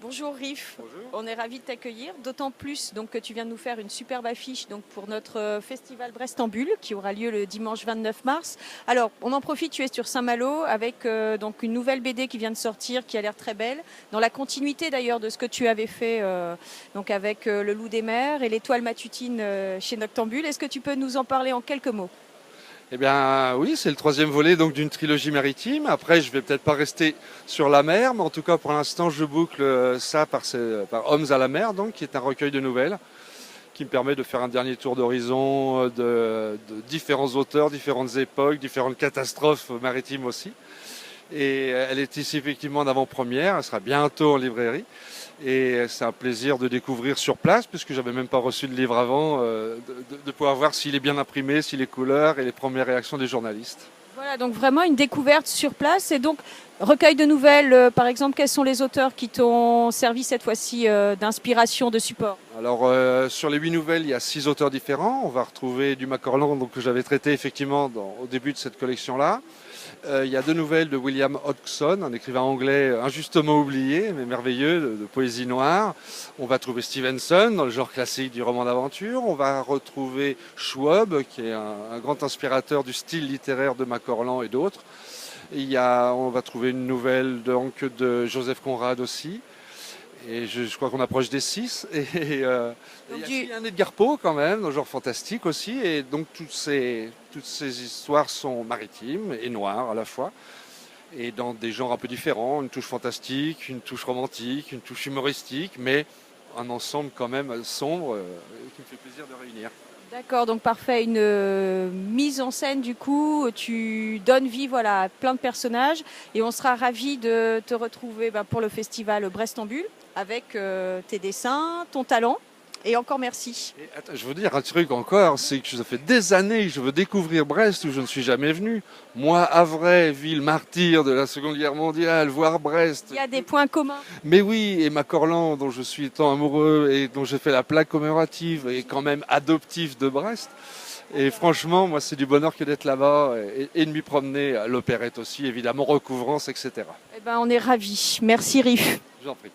Bonjour Riff, Bonjour. on est ravis de t'accueillir, d'autant plus donc, que tu viens de nous faire une superbe affiche donc, pour notre festival Brest en Bulle qui aura lieu le dimanche 29 mars. Alors on en profite, tu es sur Saint-Malo avec donc une nouvelle BD qui vient de sortir qui a l'air très belle, dans la continuité d'ailleurs de ce que tu avais fait donc avec Le Loup des Mers et l'Étoile matutine chez Noctambule. Est-ce que tu peux nous en parler en quelques mots ? Eh bien oui, c'est le troisième volet donc d'une trilogie maritime. Après, je vais peut-être pas rester sur la mer, mais en tout cas pour l'instant, je boucle ça par Hommes à la mer, donc qui est un recueil de nouvelles qui me permet de faire un dernier tour d'horizon de différents auteurs, différentes époques, différentes catastrophes maritimes aussi. Et elle est ici effectivement en avant-première, elle sera bientôt en librairie. Et c'est un plaisir de découvrir sur place, puisque j'avais même pas reçu de livre avant, de pouvoir voir s'il est bien imprimé, si les couleurs et les premières réactions des journalistes. Voilà, donc vraiment une découverte sur place. Et donc, recueil de nouvelles, par exemple, quels sont les auteurs qui t'ont servi cette fois-ci d'inspiration, de support ? Alors, sur les 8 nouvelles, il y a 6 auteurs différents. On va retrouver du Macorlan, donc, que j'avais traité effectivement au début de cette collection-là. Il y a 2 nouvelles de William Hodgson, un écrivain anglais injustement oublié, mais merveilleux, de poésie noire. On va trouver Stevenson, dans le genre classique du roman d'aventure. On va retrouver Schwab, qui est un grand inspirateur du style littéraire de Macorlan et d'autres. On va trouver une nouvelle de Joseph Conrad aussi. Et je crois qu'on approche des 6. Et il y a aussi un Edgar Poe quand même, dans le genre fantastique aussi. Et donc toutes ces histoires sont maritimes et noires à la fois. Et dans des genres un peu différents, une touche fantastique, une touche romantique, une touche humoristique, mais un ensemble quand même sombre qui me fait plaisir de réunir. D'accord, donc parfait, une mise en scène du coup, tu donnes vie voilà, à plein de personnages et on sera ravis de te retrouver pour le festival Brest en Bulle avec tes dessins, ton talent et encore merci. Et attends, je veux dire un truc encore, c'est que ça fait des années que je veux découvrir Brest où je ne suis jamais venu. Moi, Havrais, ville martyre de la Seconde Guerre mondiale, voir Brest. Il y a des points communs. Mais oui, et Macorlan, dont je suis tant amoureux et dont j'ai fait la plaque commémorative, est quand même adoptif de Brest. Et franchement, moi, c'est du bonheur que d'être là-bas et de m'y promener à l'opérette aussi, évidemment, recouvrance, etc. Eh ben, on est ravis. Merci Riff. Je vous en prie.